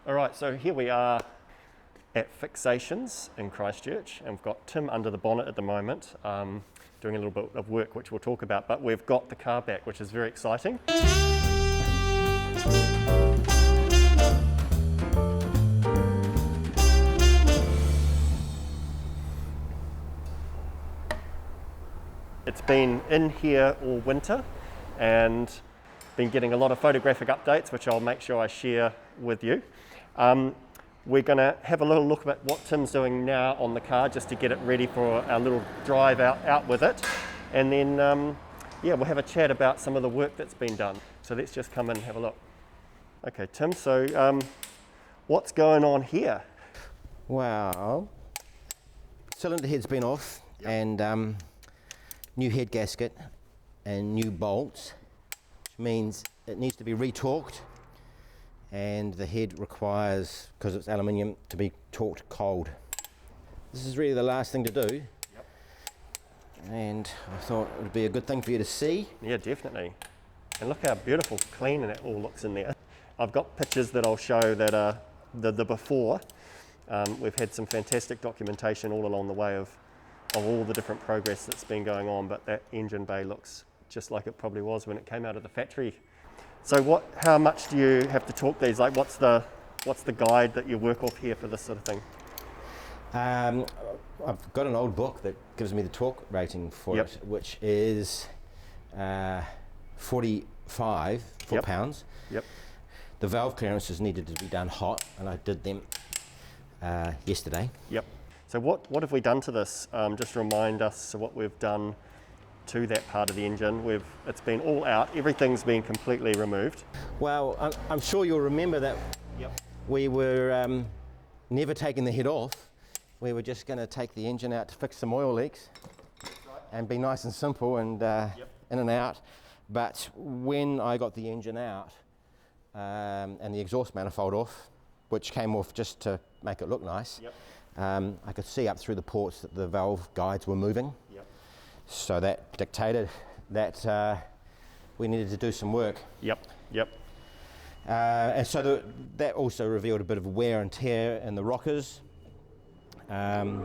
Alright, so here we are at Fixations in Christchurch, and we've got Tim under the bonnet at the moment, doing a little bit of work which we'll talk about, but we've got the car back, which is very exciting. It's been in here all winter and been getting a lot of photographic updates, which I'll make sure I share with you. We're going to have a little look at what Tim's doing now on the car just to get it ready for our little drive out with it. And then, yeah, we'll have a chat about some of the work that's been done. So let's just come in and have a look. Okay, Tim, so what's going on here? Well, cylinder head's been off, and new head gasket and new bolts, which means it needs to be retorqued, and the head requires, because it's aluminium, to be torqued cold. This is really the last thing to do. Yep. And I thought it would be a good thing for you to see. Yeah, definitely. And look how beautiful, clean and it all looks in there. I've got pictures that I'll show that are the before. We've had some fantastic documentation all along the way of all the different progress that's been going on, but that engine bay looks just like it probably was when it came out of the factory. So how much do you have to torque these? Like what's the guide that you work off here for this sort of thing? I've got an old book that gives me the torque rating for it, which is 45 foot-pounds. Yep. The valve clearances needed to be done hot, and I did them yesterday. Yep. So what have we done to this? Just remind us of what we've done to that part of the engine. It's been all out, everything's been completely removed. Well, I'm sure you'll remember that we were never taking the head off. We were just going to take the engine out to fix some oil leaks and be nice and simple and in and out. But when I got the engine out and the exhaust manifold off, which came off just to make it look nice, I could see up through the ports that the valve guides were moving. So that dictated that we needed to do some work. And so that also revealed a bit of wear and tear in the rockers. And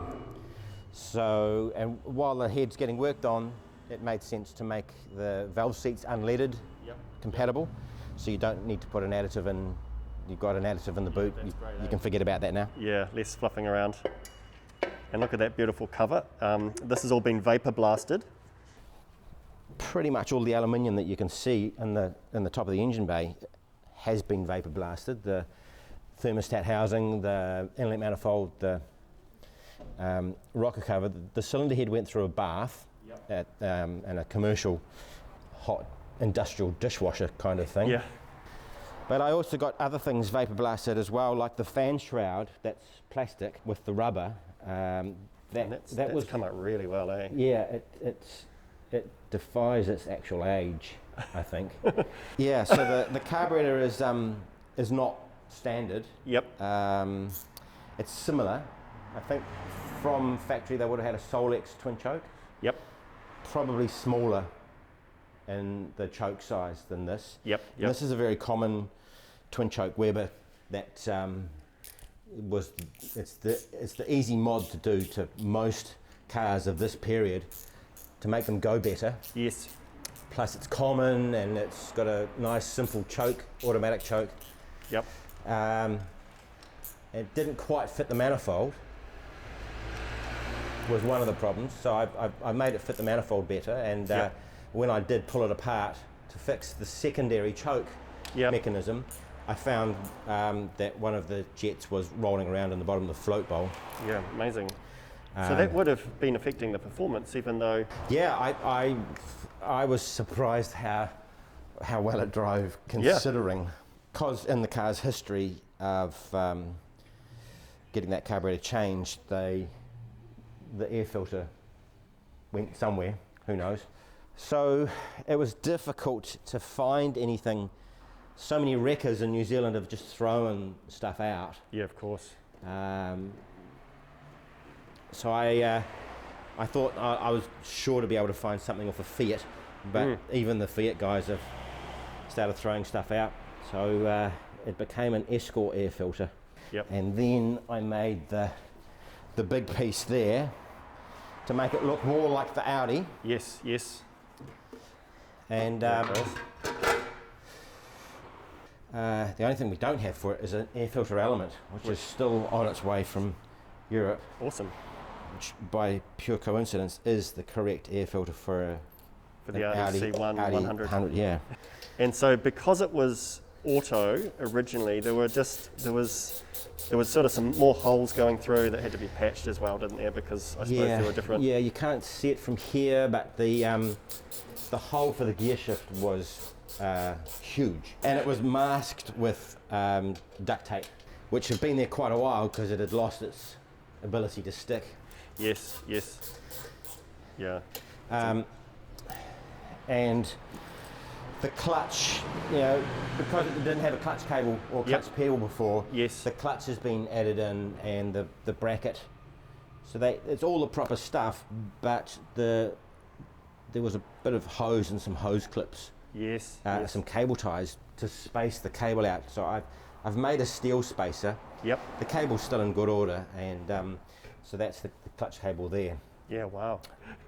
while the head's getting worked on, it made sense to make the valve seats unleaded compatible. So you don't need to put an additive in. You've got an additive in the boot. You can forget about that now. Yeah, less fluffing around. And look at that beautiful cover. This has all been vapor blasted. Pretty much all the aluminium that you can see in the top of the engine bay has been vapor blasted. The thermostat housing, the inlet manifold, the rocker cover. The cylinder head went through a bath at in a commercial hot industrial dishwasher kind of thing. Yeah. But I also got other things vapor blasted as well, like the fan shroud. That's plastic with the rubber. That's come out really well, eh? Yeah, it defies its actual age, I think. Yeah, so the carburetor is not standard. It's similar. I think from factory they would have had a Solex twin choke. Probably smaller in the choke size than this. And this is a very common twin choke Weber that it's the easy mod to do to most cars of this period to make them go better. Yes. Plus it's common and it's got a nice simple choke, automatic choke. It didn't quite fit the manifold, was one of the problems. So I made it fit the manifold better, and when I did pull it apart to fix the secondary choke mechanism, I found that one of the jets was rolling around in the bottom of the float bowl. Yeah, amazing. So that would have been affecting the performance, even though... Yeah, I was surprised how well it drove, considering. Because in the car's history of getting that carburetor changed, the air filter went somewhere, who knows. So it was difficult to find anything. So many wreckers in New Zealand have just thrown stuff out. Yeah, of course. So I thought I was sure to be able to find something off a Fiat, but even the Fiat guys have started throwing stuff out. So it became an Escort air filter. Yep. And then I made the big piece there to make it look more like the Audi. Yes, yes. And the only thing we don't have for it is an air filter element, which is still on its way from Europe. Awesome. Which, by pure coincidence, is the correct air filter for the Audi C1 Audi 100. Yeah. And so because it was auto originally, there was sort of some more holes going through that had to be patched as well, didn't there? Because I suppose there were different. Yeah, you can't see it from here, but the hole for the gear shift was huge, and it was masked with duct tape, which had been there quite a while because it had lost its ability to stick. Yes, yes. Yeah. And the clutch, you know, because it didn't have a clutch cable or clutch pedal before, yes, the clutch has been added in, and the bracket. So it's all the proper stuff, but there was a bit of hose and some hose clips. Yes, some cable ties to space the cable out. So I've made a steel spacer. Yep. The cable's still in good order, and so that's the clutch cable there. Yeah, wow.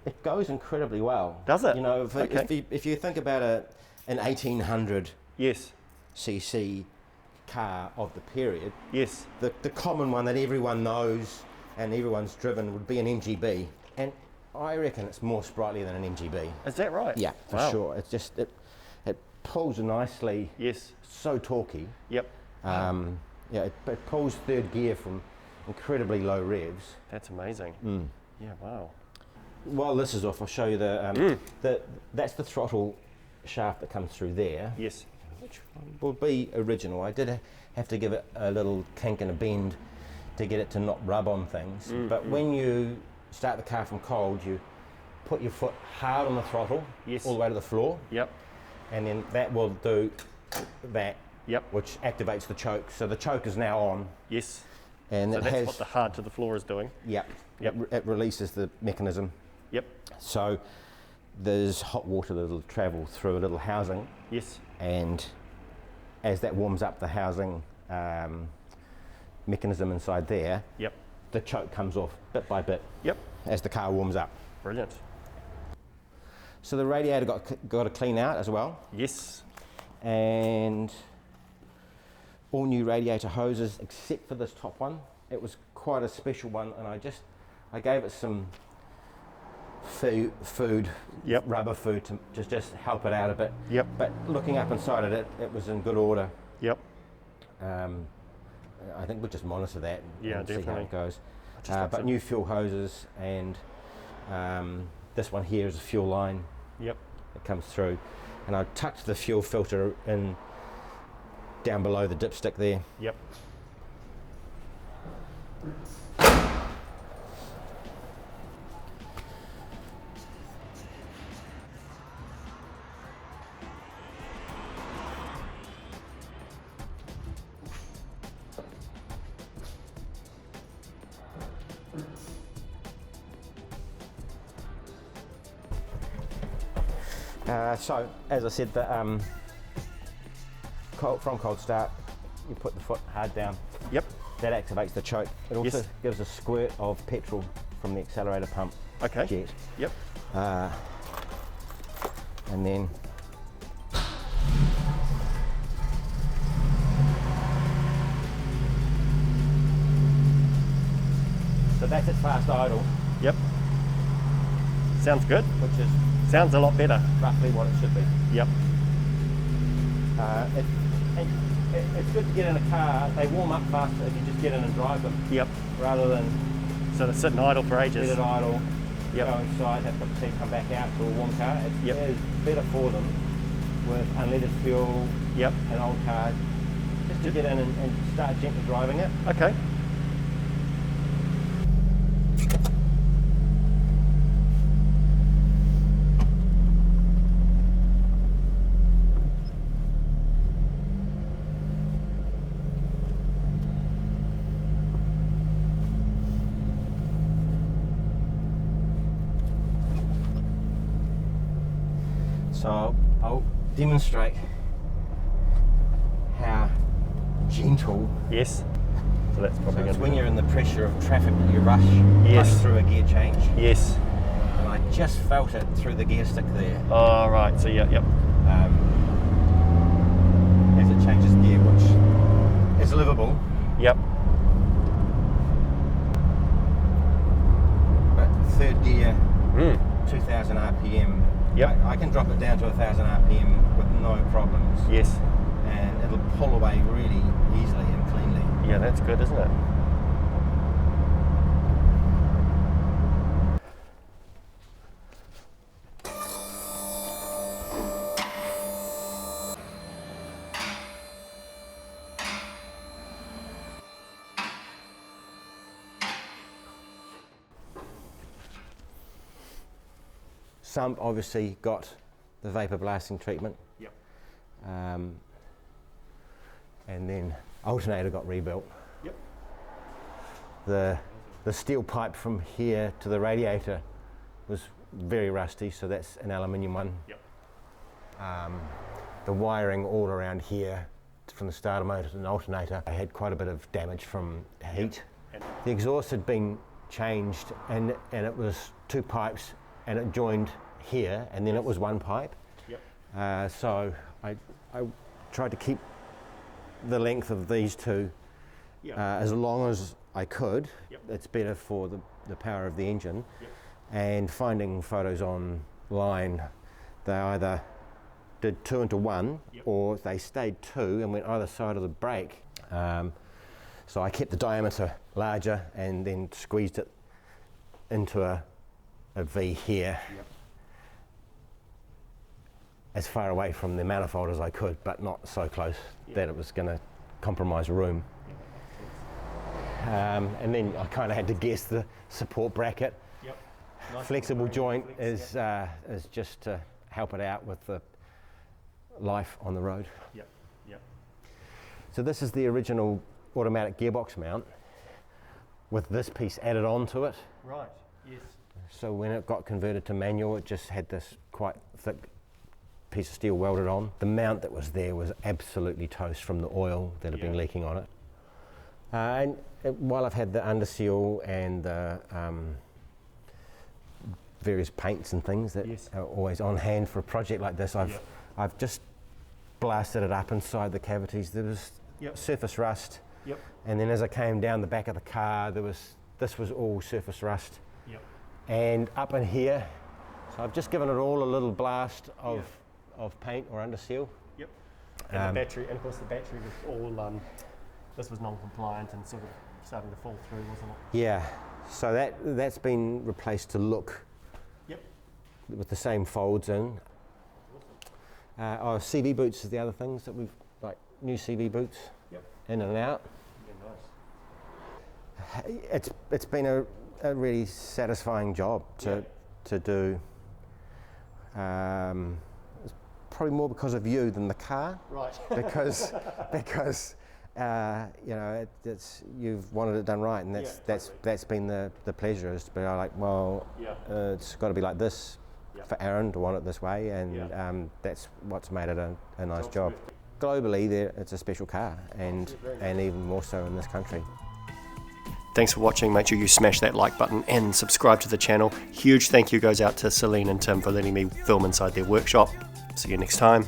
It goes incredibly well. Does it? You know, if you think about an 1800 cc car of the period, yes, the common one that everyone knows and everyone's driven would be an MGB, and I reckon it's more sprightly than an MGB. Is that right? Yeah, for sure. It's just it pulls nicely. Yes. So torquey. Yep. Yeah, it pulls third gear from incredibly low revs. That's amazing. Yeah, wow. While this is off, I'll show you that's the throttle shaft that comes through there. Yes. Which will be original. I did have to give it a little kink and a bend to get it to not rub on things. But when you start the car from cold, you put your foot hard on the throttle, all the way to the floor. Yep. And then that will do that. Yep. Which activates the choke. So the choke is now on. Yes. And so it that's what the hard to the floor is doing. Yep. Yep. It releases the mechanism. Yep. So there's hot water that will travel through a little housing. Yes. And as that warms up the housing mechanism inside there, yep, the choke comes off bit by bit. Yep. As the car warms up. Brilliant. So the radiator got to clean out as well. Yes. And all new radiator hoses except for this top one. It was quite a special one, and I gave it some food, rubber food to just help it out a bit. Yep. But looking up inside it was in good order. Yep. I think we'll just monitor that and see how it goes. But new fuel hoses, and this one here is a fuel line. Yep. That comes through, and I tucked the fuel filter in down below the dipstick there. Yep. So, as I said, from cold start, you put the foot hard down. Yep. That activates the choke. It also gives a squirt of petrol from the accelerator pump jet. Yep. And then so that's at fast idle. Yep. Sounds good. Which is sounds a lot better. Roughly what it should be. Yep. It's good to get in a car. They warm up faster if you just get in and drive them. Yep. Rather than sort of sitting idle for ages. Sit it idle, go inside, have to come back out to a warm car. It's better for them with unleaded fuel, an old car, just to get in and start gently driving it. Okay. So I'll demonstrate how gentle. Yes. So that's So probably it's going when to you're in the pressure of traffic that you rush through a gear change. Yes. And I just felt it through the gear stick there. Oh, right. So, yeah, yep. As it changes gear, which is livable. Yep. But third gear, 2000 RPM. Yep. I can drop it down to 1000 RPM with no problems. Yes. And it'll pull away really easily and cleanly. Yeah, that's good, isn't it? Sump obviously got the vapor blasting treatment. Yep. And then alternator got rebuilt. Yep. The steel pipe from here to the radiator was very rusty, so that's an aluminium one. Yep. The wiring all around here from the starter motor to the alternator, I had quite a bit of damage from heat. Yep. The exhaust had been changed and it was two pipes and it joined here and then it was one pipe. Yep. So I tried to keep the length of these two as long as I could. Yep. It's better for the power of the engine. Yep. And finding photos online, they either did 2 into 1 or they stayed 2 and went either side of the brake. So I kept the diameter larger and then squeezed it into a V here. Yep. As far away from the manifold as I could, but not so close that it was going to compromise room. And then I kind of had to guess the support bracket. Yep. Nice Flexible joint flex, is just to help it out with the life on the road. Yep. Yep. So this is the original automatic gearbox mount with this piece added on to it. Right. Yes. So when it got converted to manual, it just had this quite thick piece of steel welded on. The mount that was there was absolutely toast from the oil that had been leaking on it. And while I've had the underseal and the various paints and things that are always on hand for a project like this, I've just blasted it up inside the cavities. There was surface rust, and then as I came down the back of the car, this was all surface rust. And up in here, so I've just given it all a little blast of paint or underseal. Yep. And the battery, and of course the battery was all, this was non-compliant and sort of starting to fall through, wasn't it? Yeah, so that's been replaced to look with the same folds in. CV boots is the other things that we've, like new CV boots in and out. Yeah, nice. It's been a really satisfying job to do. It's probably more because of you than the car. Right. because you know you've wanted it done right, and that's been the pleasure, is to be like, well, it's got to be like this for Aaron to want it this way, and that's what's made it a nice job. Globally, it's a special car, and even more so in this country. Thanks for watching. Make sure you smash that like button and subscribe to the channel. Huge thank you goes out to Selene and Tim for letting me film inside their workshop. See you next time.